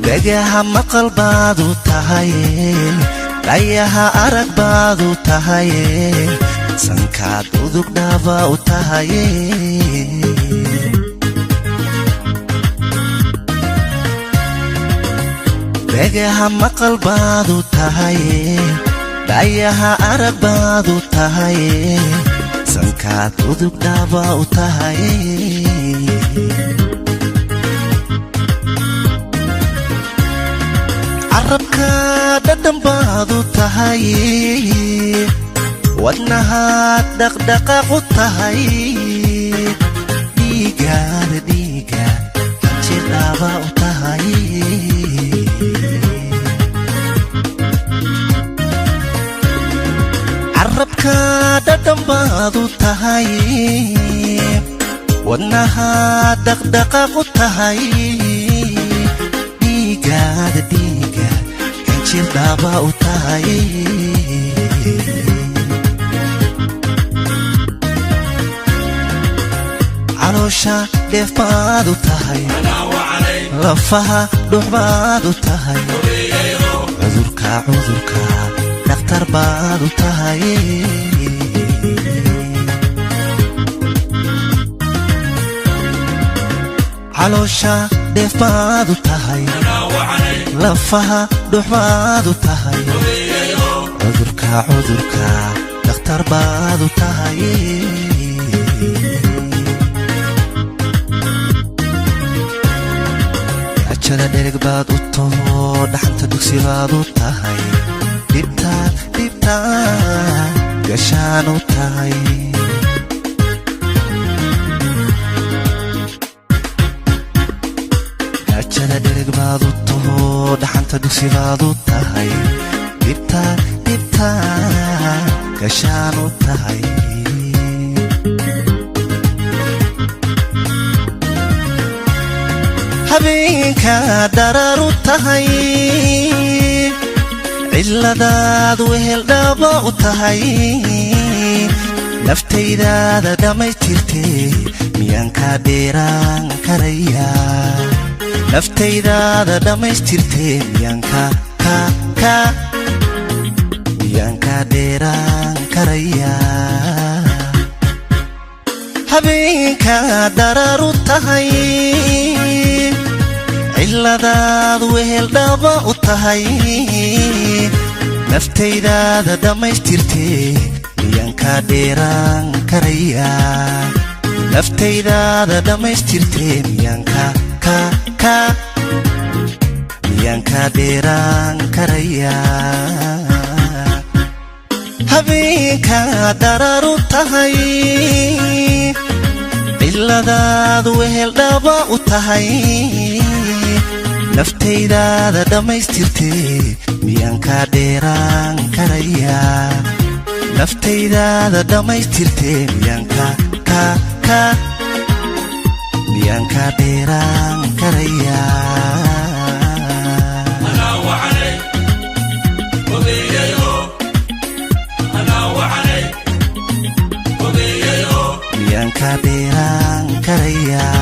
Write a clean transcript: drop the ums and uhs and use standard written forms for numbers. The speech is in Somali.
dhagaha maqal baad u tahay dhayaha arag baad u tahay sankaad udug dhaaba u tahay dhagaha maqal baad u tahay dhayaha arag baad u tahay sankaad udug dhaaba u tahay carabka dhadhan baad u tahay wadnahaad dhaqdhaqaaq u tahay dhiigaada dhiiga injir dhaaba u tahay carabka dhadhan baad u tahay wadnahaad dhaqdhaqaaq u tahay dhiigaada dhiiga injir dhaaba u tahay caloosha dheef baad u tahay lafaha dhux baad u tahay cudurka dhakhtar baad u tahay caloosha dheef baad u tahay lafaha dhux baad u tahay cudurka dhakhtar baad u tahay ajada dhereg baad u taho dhaxanta dugsi baad u tahay dhibta gashaan u tahay ajada dhereg baad u taho dhaxanta dugsi baad u tahay dhibta gashaan u tahay habeenka darar u tahay ciladaad wehel dhaaba u tahay naftaydaada dhammaystirtee miyaan kaa dheeraan karayaa naftaydaada dhammaystirtee miyaan kaa dheeraan karayaa habeenka darar u tahay ciladaad wehel dhaaba u tahay naftaydaada dhammaystirtee miyaan kaa dheeraan karayaa naftaydaada dhammaystirtee miyaan kaa dheeraan karayaa habeenka darar u tahay ciladaad wehel dhaaba u tahay naftaydaada dhammaystirtee miyaan kaa dheeraan karayaa naftaydaada dhammaystirtee miyaan kaa dheeraan karayaa miyaan kaa dheeraan karayaa